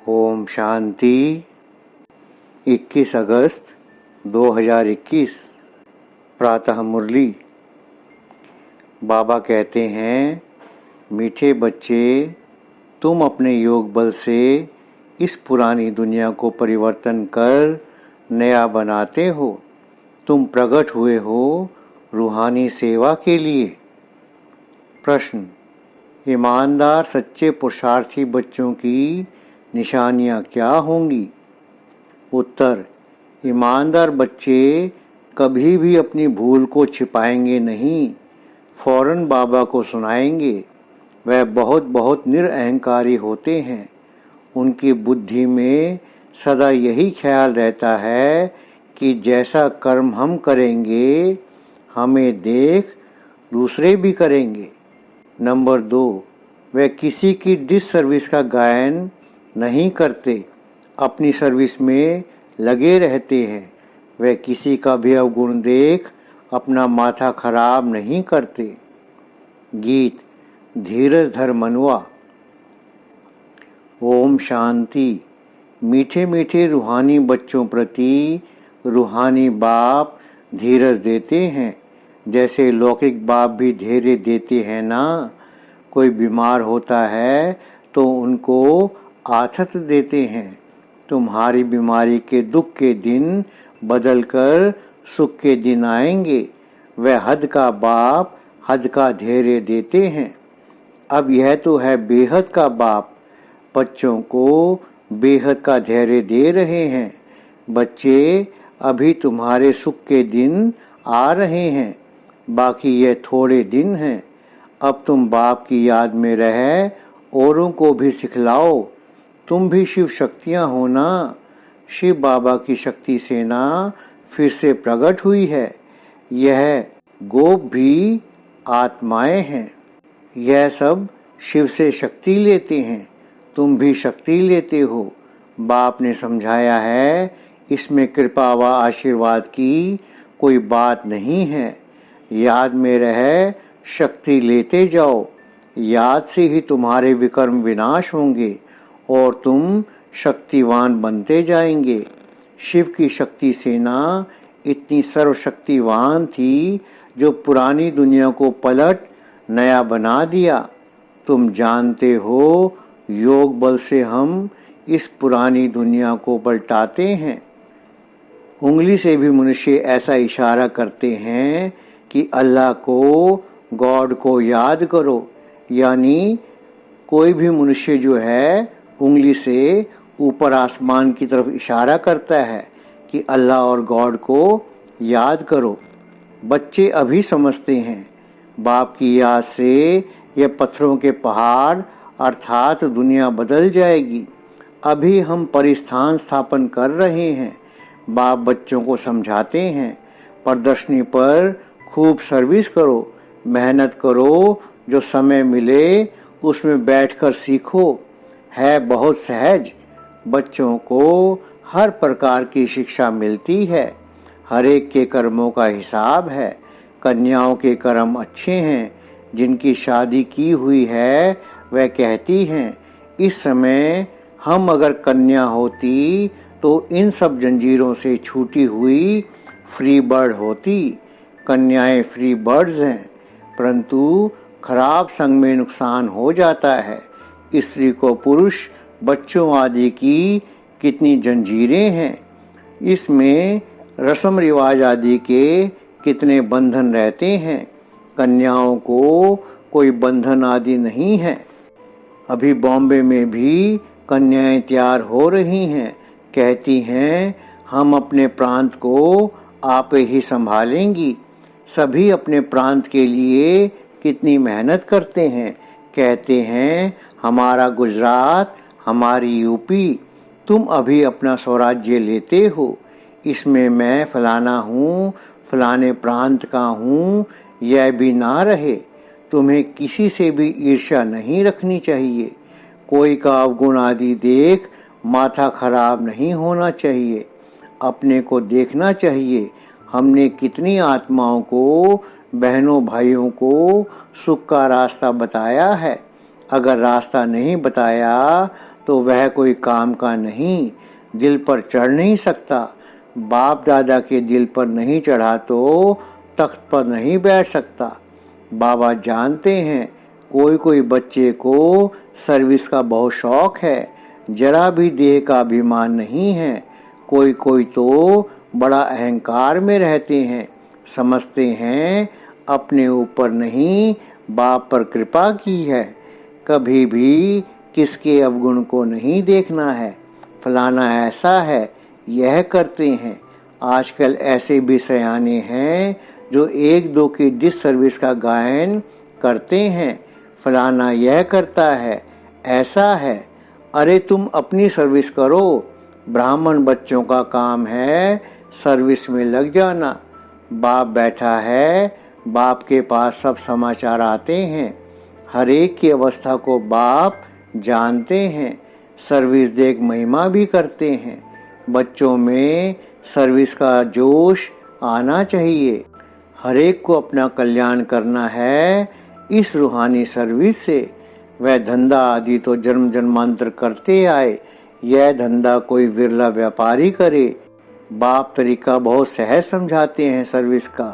ओम शांति। 21 अगस्त 2021 प्रातः मुरली। बाबा कहते हैं, मीठे बच्चे, तुम अपने योग बल से इस पुरानी दुनिया को परिवर्तन कर नया बनाते हो। तुम प्रकट हुए हो रूहानी सेवा के लिए। प्रश्न: ईमानदार सच्चे पुरुषार्थी बच्चों की निशानियाँ क्या होंगी? उत्तर: ईमानदार बच्चे कभी भी अपनी भूल को छिपाएंगे नहीं, फौरन बाबा को सुनाएंगे। वह बहुत निरअहंकारी होते हैं। उनकी बुद्धि में सदा यही ख्याल रहता है कि जैसा कर्म हम करेंगे, हमें देख दूसरे भी करेंगे। नंबर 2, वे किसी की डिस सर्विस का गायन नहीं करते, अपनी सर्विस में लगे रहते हैं। वे किसी का भी अवगुण देख अपना माथा खराब नहीं करते। गीत धीरज धर मनवा। ओम शांति। मीठे मीठे रूहानी बच्चों प्रति रूहानी बाप धीरज देते हैं, जैसे लौकिक बाप भी धैर्य देते हैं ना। कोई बीमार होता है तो उनको आथत देते हैं। तुम्हारी बीमारी के दुख के दिन बदलकर सुख के दिन आएंगे। वह हद का बाप हद का धैर्य देते हैं। अब यह तो है बेहद का बाप, बच्चों को बेहद का धैर्य दे रहे हैं। बच्चे, अभी तुम्हारे सुख के दिन आ रहे हैं, बाकी यह थोड़े दिन हैं। अब तुम बाप की याद में रह औरों को भी सिखलाओ। तुम भी शिव शक्तियाँ हो ना। शिव बाबा की शक्ति सेना फिर से प्रकट हुई है। यह गोप भी आत्माएं हैं। यह सब शिव से शक्ति लेते हैं। तुम भी शक्ति लेते हो। बाप ने समझाया है, इसमें कृपा व आशीर्वाद की कोई बात नहीं है। याद में रह शक्ति लेते जाओ। याद से ही तुम्हारे विकर्म विनाश होंगे और तुम शक्तिवान बनते जाएंगे। शिव की शक्ति सेना इतनी सर्वशक्तिवान थी जो पुरानी दुनिया को पलट नया बना दिया। तुम जानते हो, योग बल से हम इस पुरानी दुनिया को पलटाते हैं। उंगली से भी मनुष्य ऐसा इशारा करते हैं कि अल्लाह को, गॉड को याद करो। यानी कोई भी मनुष्य जो है उंगली से ऊपर आसमान की तरफ इशारा करता है कि अल्लाह और गॉड को याद करो। बच्चे अभी समझते हैं, बाप की याद से यह पत्थरों के पहाड़ अर्थात दुनिया बदल जाएगी। अभी हम परिस्थान स्थापन कर रहे हैं। बाप बच्चों को समझाते हैं, प्रदर्शनी पर खूब सर्विस करो, मेहनत करो, जो समय मिले उसमें बैठकर सीखो। है बहुत सहज। बच्चों को हर प्रकार की शिक्षा मिलती है। हर एक के कर्मों का हिसाब है। कन्याओं के कर्म अच्छे हैं। जिनकी शादी की हुई है वह कहती हैं, इस समय हम अगर कन्या होती तो इन सब जंजीरों से छूटी हुई फ्री बर्ड होती। कन्याएं फ्री बर्ड्स हैं, परंतु खराब संग में नुकसान हो जाता है। स्त्री को पुरुष, बच्चों आदि की कितनी जंजीरें हैं। इसमें रस्म रिवाज आदि के कितने बंधन रहते हैं। कन्याओं को कोई बंधन आदि नहीं है। अभी बॉम्बे में भी कन्याएं तैयार हो रही हैं, कहती हैं हम अपने प्रांत को आप ही संभालेंगी। सभी अपने प्रांत के लिए कितनी मेहनत करते हैं। कहते हैं हमारा गुजरात, हमारी यूपी। तुम अभी अपना स्वराज्य लेते हो। इसमें मैं फलाना हूँ, फलाने प्रांत का हूँ, यह भी ना रहे। तुम्हें किसी से भी ईर्ष्या नहीं रखनी चाहिए। कोई का अवगुण आदि देख माथा खराब नहीं होना चाहिए। अपने को देखना चाहिए, हमने कितनी आत्माओं को, बहनों भाइयों को सुख का रास्ता बताया है। अगर रास्ता नहीं बताया तो वह कोई काम का नहीं, दिल पर चढ़ नहीं सकता। बाप दादा के दिल पर नहीं चढ़ा तो तख्त पर नहीं बैठ सकता। बाबा जानते हैं कोई कोई बच्चे को सर्विस का बहुत शौक है, जरा भी देह का अभिमान नहीं है। कोई कोई तो बड़ा अहंकार में रहते हैं, समझते हैं अपने ऊपर नहीं बाप पर कृपा की है। कभी भी किसके अवगुण को नहीं देखना है। फलाना ऐसा है, यह करते हैं। आजकल ऐसे भी सयाने हैं जो एक दो की डिस सर्विस का गायन करते हैं। फलाना यह करता है, ऐसा है। अरे तुम अपनी सर्विस करो। ब्राह्मण बच्चों का काम है सर्विस में लग जाना। बाप बैठा है, बाप के पास सब समाचार आते हैं। हर एक की अवस्था को बाप जानते हैं। सर्विस देख महिमा भी करते हैं। बच्चों में सर्विस का जोश आना चाहिए। हर एक को अपना कल्याण करना है इस रूहानी सर्विस से। वह धंधा आदि तो जन्म जन्मांतर करते आए, यह धंधा कोई विरला व्यापारी करे। बाप तरीका बहुत सहज समझाते हैं सर्विस का।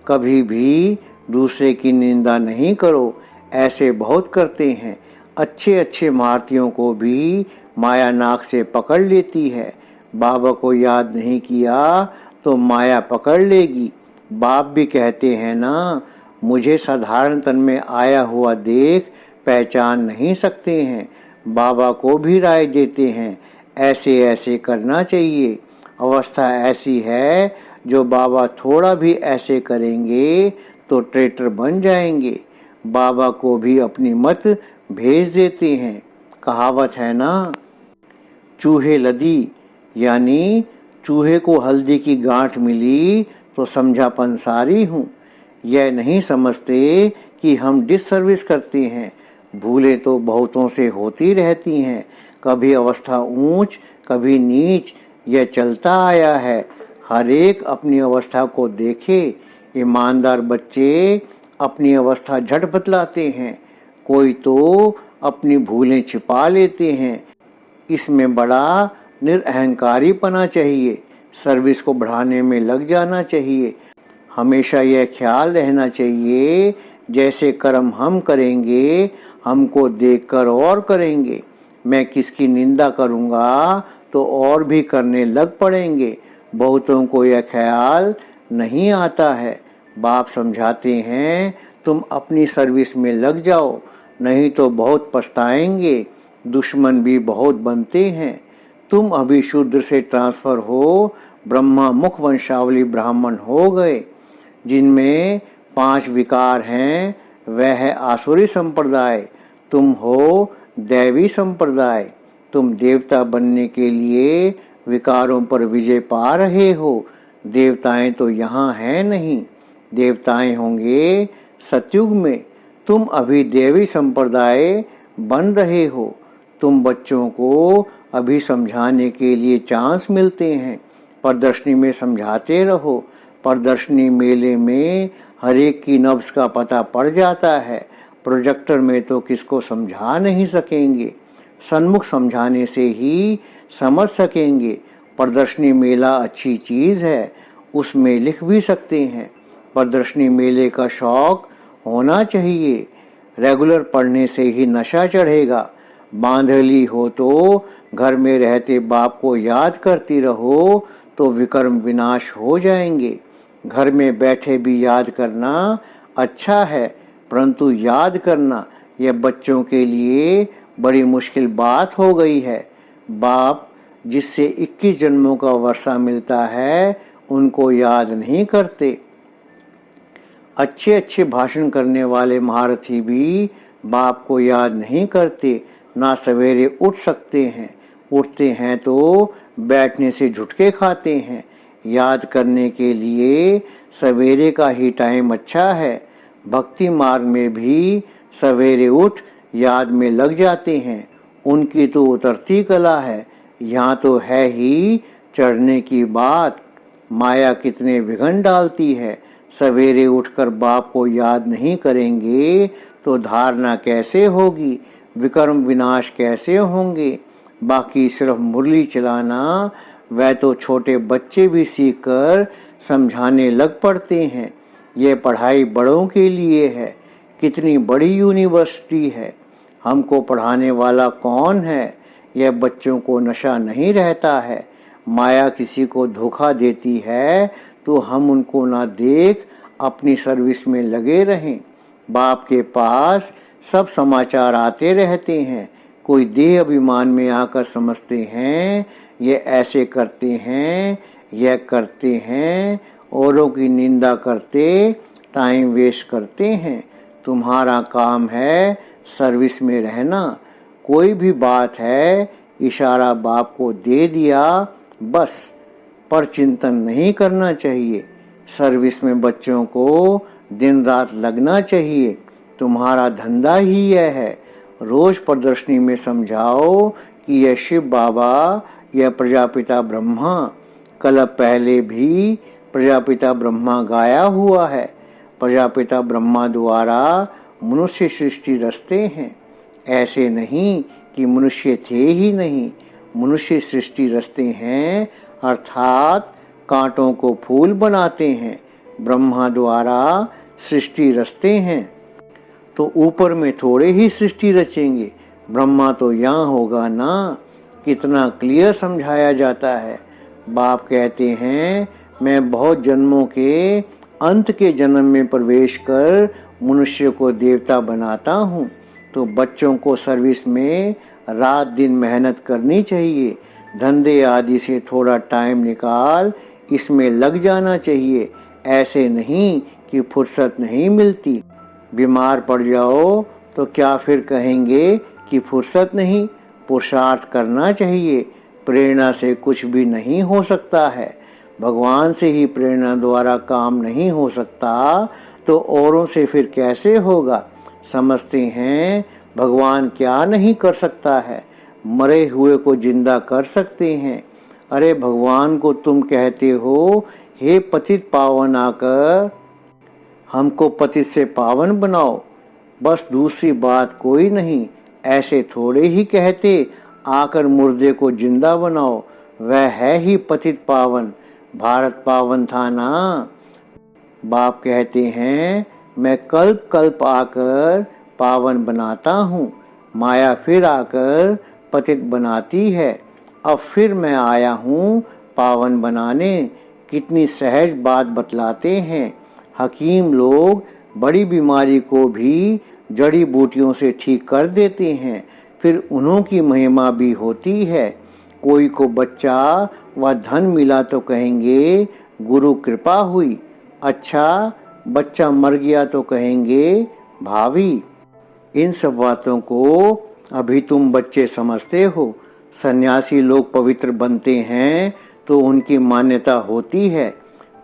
कभी भी दूसरे की निंदा नहीं करो, ऐसे बहुत करते हैं। अच्छे अच्छे महारथियों को भी माया नाक से पकड़ लेती है। बाबा को याद नहीं किया तो माया पकड़ लेगी। बाप भी कहते हैं ना, मुझे साधारण तन में आया हुआ देख पहचान नहीं सकते हैं। बाबा को भी राय देते हैं, ऐसे ऐसे करना चाहिए। अवस्था ऐसी है जो बाबा थोड़ा भी ऐसे करेंगे तो ट्रेटर बन जाएंगे। बाबा को भी अपनी मत भेज देते हैं। कहावत है ना, चूहे लदी, यानी चूहे को हल्दी की गांठ मिली तो समझा पंसारी हूँ। यह नहीं समझते कि हम डिस सर्विस करते हैं। भूलें तो बहुतों से होती रहती हैं। कभी अवस्था ऊंच, कभी नीच, यह चलता आया है। हर एक अपनी अवस्था को देखे। ईमानदार बच्चे अपनी अवस्था झट बतलाते हैं। कोई तो अपनी भूलें छिपा लेते हैं। इसमें बड़ा निरअहंकारीपना चाहिए। सर्विस को बढ़ाने में लग जाना चाहिए। हमेशा यह ख्याल रहना चाहिए, जैसे कर्म हम करेंगे हमको देखकर और करेंगे। मैं किसकी निंदा करूँगा तो और भी करने लग पड़ेंगे। बहुतों को यह ख्याल नहीं आता है। बाप समझाते हैं, तुम अपनी सर्विस में लग जाओ, नहीं तो बहुत पछताएंगे। दुश्मन भी बहुत बनते हैं। तुम अभी शूद्र से ट्रांसफर हो, ब्रह्मा मुख वंशावली ब्राह्मण हो गए। जिनमें 5 विकार हैं वह है आसुरी संप्रदाय। तुम हो दैवी संप्रदाय। तुम देवता बनने के लिए विकारों पर विजय पा रहे हो। देवताएं तो यहाँ हैं नहीं, देवताएं होंगे सतयुग में। तुम अभी देवी संप्रदाय बन रहे हो। तुम बच्चों को अभी समझाने के लिए चांस मिलते हैं। प्रदर्शनी में समझाते रहो। प्रदर्शनी मेले में हर एक की नब्ज का पता पड़ जाता है। प्रोजेक्टर में तो किसको समझा नहीं सकेंगे, सन्मुख समझाने से ही समझ सकेंगे। प्रदर्शनी मेला अच्छी चीज़ है, उसमें लिख भी सकते हैं। प्रदर्शनी मेले का शौक होना चाहिए। रेगुलर पढ़ने से ही नशा चढ़ेगा। बांधली हो तो घर में रहते बाप को याद करती रहो तो विकर्म विनाश हो जाएंगे। घर में बैठे भी याद करना अच्छा है, परंतु याद करना यह बच्चों के लिए बड़ी मुश्किल बात हो गई है। बाप जिससे 21 जन्मों का वर्षा मिलता है उनको याद नहीं करते। अच्छे अच्छे भाषण करने वाले महारथी भी बाप को याद नहीं करते। ना सवेरे उठ सकते हैं, उठते हैं तो बैठने से झुटके खाते हैं। याद करने के लिए सवेरे का ही टाइम अच्छा है। भक्ति मार्ग में भी सवेरे उठ याद में लग जाते हैं। उनकी तो उतरती कला है, यहाँ तो है ही चढ़ने की बात। माया कितने विघन डालती है। सवेरे उठकर बाप को याद नहीं करेंगे तो धारणा कैसे होगी। विकर्म विनाश कैसे होंगे। बाकी सिर्फ मुरली चलाना वह तो छोटे बच्चे भी सीख कर समझाने लग पड़ते हैं। यह पढ़ाई बड़ों के लिए है। कितनी बड़ी यूनिवर्सिटी है। हमको पढ़ाने वाला कौन है। यह बच्चों को नशा नहीं रहता है। माया किसी को धोखा देती है तो हम उनको ना देख अपनी सर्विस में लगे रहें। बाप के पास सब समाचार आते रहते हैं। कोई देह अभिमान में आकर समझते हैं ये ऐसे करते हैं, यह करते हैं, औरों की निंदा करते टाइम वेस्ट करते हैं। तुम्हारा काम है सर्विस में रहना। कोई भी बात है इशारा बाप को दे दिया बस, पर चिंतन नहीं करना चाहिए। सर्विस में बच्चों को दिन रात लगना चाहिए। तुम्हारा धंधा ही यह है। रोज प्रदर्शनी में समझाओ कि यह शिव बाबा, यह प्रजापिता ब्रह्मा। कल पहले भी प्रजापिता ब्रह्मा गाया हुआ है। प्रजापिता ब्रह्मा द्वारा मनुष्य सृष्टि रचते हैं। ऐसे नहीं कि मनुष्य थे ही नहीं, मनुष्य सृष्टि रचते हैं, अर्थात कांटों को फूल बनाते हैं। ब्रह्मा द्वारा सृष्टि रचते हैं तो ऊपर में थोड़े ही सृष्टि रचेंगे। ब्रह्मा तो यहाँ होगा ना। कितना क्लियर समझाया जाता है। बाप कहते हैं मैं बहुत जन्मों के अंत के जन्म में प्रवेश कर मनुष्य को देवता बनाता हूँ। तो बच्चों को सर्विस में रात दिन मेहनत करनी चाहिए। धंधे आदि से थोड़ा टाइम निकाल इसमें लग जाना चाहिए। ऐसे नहीं कि फुर्सत नहीं मिलती। बीमार पड़ जाओ तो क्या फिर कहेंगे कि फुर्सत नहीं। पुरुषार्थ करना चाहिए। प्रेरणा से कुछ भी नहीं हो सकता है। भगवान से ही प्रेरणा द्वारा काम नहीं हो सकता तो औरों से फिर कैसे होगा। समझते हैं भगवान क्या नहीं कर सकता है। मरे हुए को जिंदा कर सकते हैं। अरे भगवान को तुम कहते हो हे पतित पावन आकर हमको पतित से पावन बनाओ। बस दूसरी बात कोई नहीं। ऐसे थोड़े ही कहते आकर मुर्दे को जिंदा बनाओ। वह है ही पतित पावन। भारत पावन था ना। बाप कहते हैं मैं कल्प कल्प आकर पावन बनाता हूँ। माया फिर आकर पतित बनाती है। अब फिर मैं आया हूँ पावन बनाने। कितनी सहज बात बतलाते हैं। हकीम लोग बड़ी बीमारी को भी जड़ी बूटियों से ठीक कर देते हैं। फिर उन्हों की महिमा भी होती है। कोई को बच्चा व धन मिला तो कहेंगे गुरु कृपा हुई। अच्छा बच्चा मर गया तो कहेंगे भावी। इन सब बातों को अभी तुम बच्चे समझते हो। सन्यासी लोग पवित्र बनते हैं तो उनकी मान्यता होती है,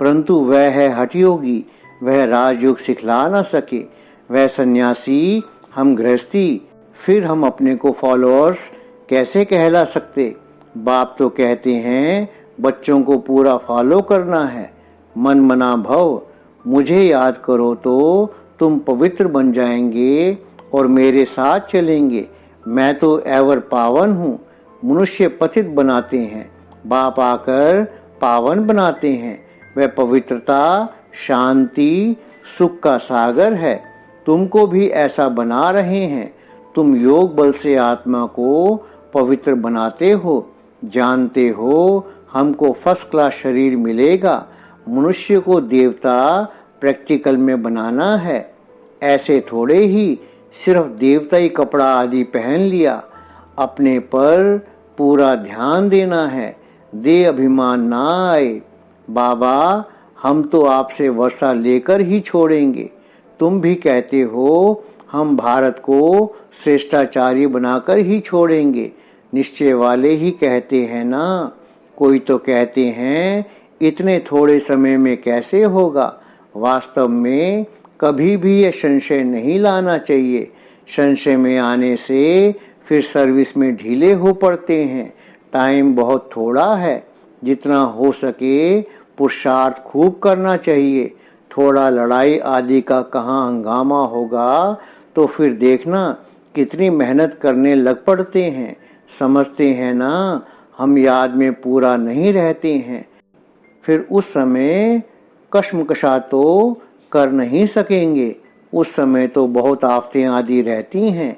परंतु वह है हठयोगी। वह राजयोग सिखला न सके। वह सन्यासी, हम गृहस्थी, फिर हम अपने को फॉलोअर्स कैसे कहला सकते। बाप तो कहते हैं बच्चों को पूरा फॉलो करना है। मन मना भव, मुझे याद करो तो तुम पवित्र बन जाएंगे और मेरे साथ चलेंगे। मैं तो एवर पावन हूँ। मनुष्य पतित बनाते हैं, बाप आकर पावन बनाते हैं। वह पवित्रता, शांति, सुख का सागर है। तुमको भी ऐसा बना रहे हैं। तुम योग बल से आत्मा को पवित्र बनाते हो। जानते हो हमको फर्स्ट क्लास शरीर मिलेगा। मनुष्य को देवता प्रैक्टिकल में बनाना है। ऐसे थोड़े ही सिर्फ देवता ही कपड़ा आदि पहन लिया। अपने पर पूरा ध्यान देना है। दे अभिमान ना आए। बाबा हम तो आपसे वर्षा लेकर ही छोड़ेंगे। तुम भी कहते हो हम भारत को श्रेष्ठाचार्य बनाकर ही छोड़ेंगे। निश्चय वाले ही कहते हैं ना। कोई तो कहते हैं इतने थोड़े समय में कैसे होगा। वास्तव में कभी भी यह संशय नहीं लाना चाहिए। संशय में आने से फिर सर्विस में ढीले हो पड़ते हैं। टाइम बहुत थोड़ा है। जितना हो सके पुरुषार्थ खूब करना चाहिए। थोड़ा लड़ाई आदि का कहाँ हंगामा होगा तो फिर देखना कितनी मेहनत करने लग पड़ते हैं। समझते हैं ना हम याद में पूरा नहीं रहते हैं, फिर उस समय कश्मकशा तो कर नहीं सकेंगे। उस समय तो बहुत आफतें आदि रहती हैं।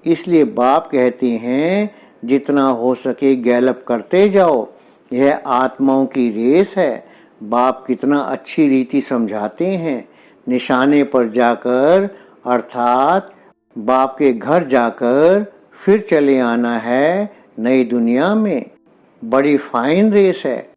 इसलिए बाप कहते हैं जितना हो सके गैलप करते जाओ, यह आत्माओं की रेस है। बाप कितना अच्छी रीति समझाते हैं। निशाने पर जाकर अर्थात बाप के घर जाकर फिर चले आना है नई दुनिया में। बड़ी फाइन रेस है।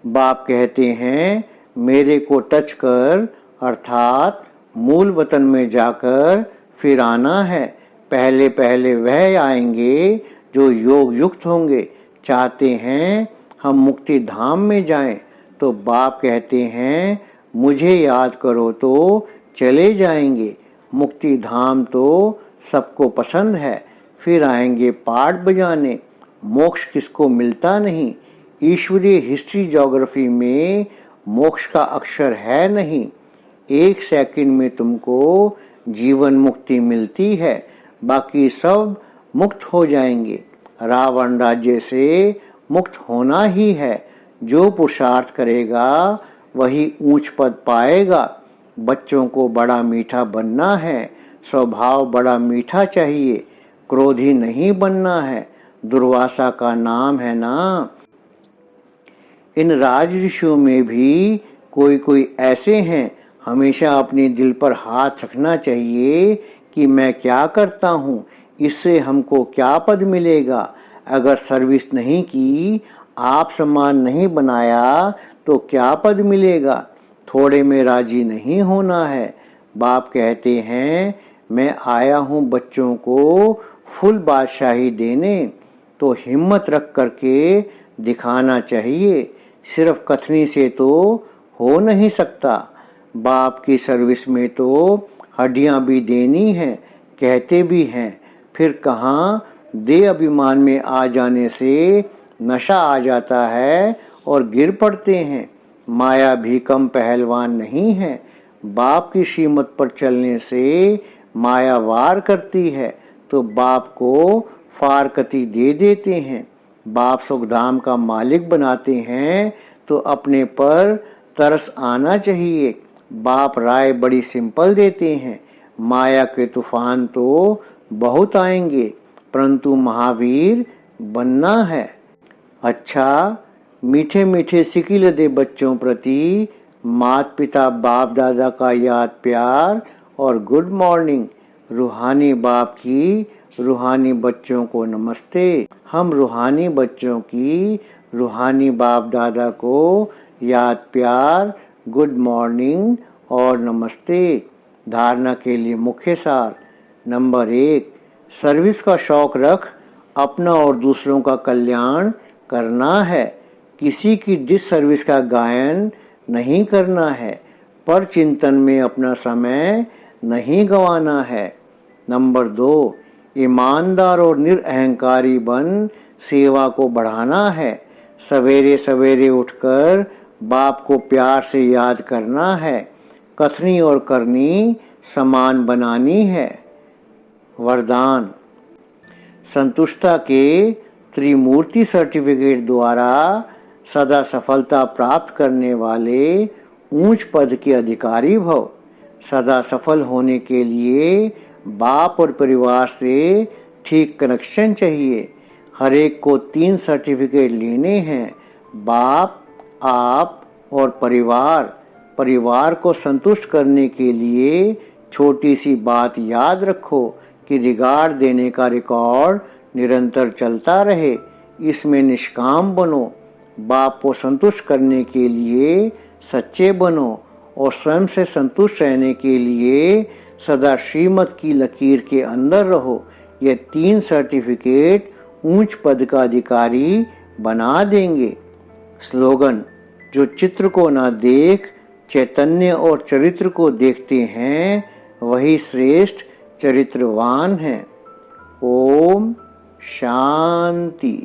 बाप कहते हैं मेरे को टच कर अर्थात मूल वतन में जाकर फिर आना है। पहले पहले वह आएंगे जो योग युक्त होंगे। चाहते हैं हम मुक्ति धाम में जाएं, तो बाप कहते हैं मुझे याद करो तो चले जाएंगे। मुक्ति धाम तो सबको पसंद है, फिर आएंगे पाठ बजाने। मोक्ष किसको मिलता नहीं। ईश्वरीय हिस्ट्री ज्योग्राफी में मोक्ष का अक्षर है नहीं। 1 सेकंड में तुमको जीवन मुक्ति मिलती है, बाकी सब मुक्त हो जाएंगे। रावण राज्य से मुक्त होना ही है। जो पुरुषार्थ करेगा वही ऊंच पद पाएगा। बच्चों को बड़ा मीठा बनना है। स्वभाव बड़ा मीठा चाहिए, क्रोधी नहीं बनना है। दुर्वासा का नाम है ना। इन राज ऋषियों में भी कोई कोई ऐसे हैं, हमेशा अपने दिल पर हाथ रखना चाहिए कि मैं क्या करता हूँ, इससे हमको क्या पद मिलेगा। अगर सर्विस नहीं की, आप सम्मान नहीं बनाया तो क्या पद मिलेगा। थोड़े में राजी नहीं होना है। बाप कहते हैं मैं आया हूँ बच्चों को फुल बादशाही देने, तो हिम्मत रख करके दिखाना चाहिए। सिर्फ कथनी से तो हो नहीं सकता। बाप की सर्विस में तो हड्डियां भी देनी है, कहते भी हैं। फिर कहाँ दे अभिमान में आ जाने से नशा आ जाता है और गिर पड़ते हैं। माया भी कम पहलवान नहीं है। बाप की श्रीमत पर चलने से माया वार करती है, तो बाप को फारकती दे देते हैं। बाप सुखधाम का मालिक बनाते हैं, तो अपने पर तरस आना चाहिए। बाप राय बड़ी सिंपल देते हैं। माया के तूफान तो बहुत आएंगे, परंतु महावीर बनना है। अच्छा, मीठे मीठे सिकिल दे बच्चों प्रति माता पिता बाप दादा का याद प्यार और गुड मॉर्निंग। रूहानी बाप की रूहानी बच्चों को नमस्ते। हम रूहानी बच्चों की रूहानी बाप दादा को याद प्यार, गुड मॉर्निंग और नमस्ते। धारणा के लिए मुख्य सार। नंबर 1, सर्विस का शौक रख, अपना और दूसरों का कल्याण करना है। किसी की डिस सर्विस का गायन नहीं करना है, पर चिंतन में अपना समय नहीं गंवाना है। नंबर 2, ईमानदार और निरअहंकारी बन सेवा को बढ़ाना है। सवेरे सवेरे उठकर बाप को प्यार से याद करना है। कथनी और करनी समान बनानी है। वरदान। संतुष्टता के त्रिमूर्ति सर्टिफिकेट द्वारा सदा सफलता प्राप्त करने वाले ऊंच पद के अधिकारी भव। सदा सफल होने के लिए बाप और परिवार से ठीक कनेक्शन चाहिए। हर एक को 3 सर्टिफिकेट लेने हैं, बाप, आप और परिवार। परिवार को संतुष्ट करने के लिए छोटी सी बात याद रखो कि रिगार्ड देने का रिकॉर्ड निरंतर चलता रहे। इसमें निष्काम बनो। बाप को संतुष्ट करने के लिए सच्चे बनो और स्वयं से संतुष्ट रहने के लिए सदा श्रीमत की लकीर के अंदर रहो। ये 3 सर्टिफिकेट ऊंच पद का अधिकारी बना देंगे। स्लोगन। जो चित्र को ना देख चैतन्य और चरित्र को देखते हैं, वही श्रेष्ठ चरित्रवान है। ओम शांति।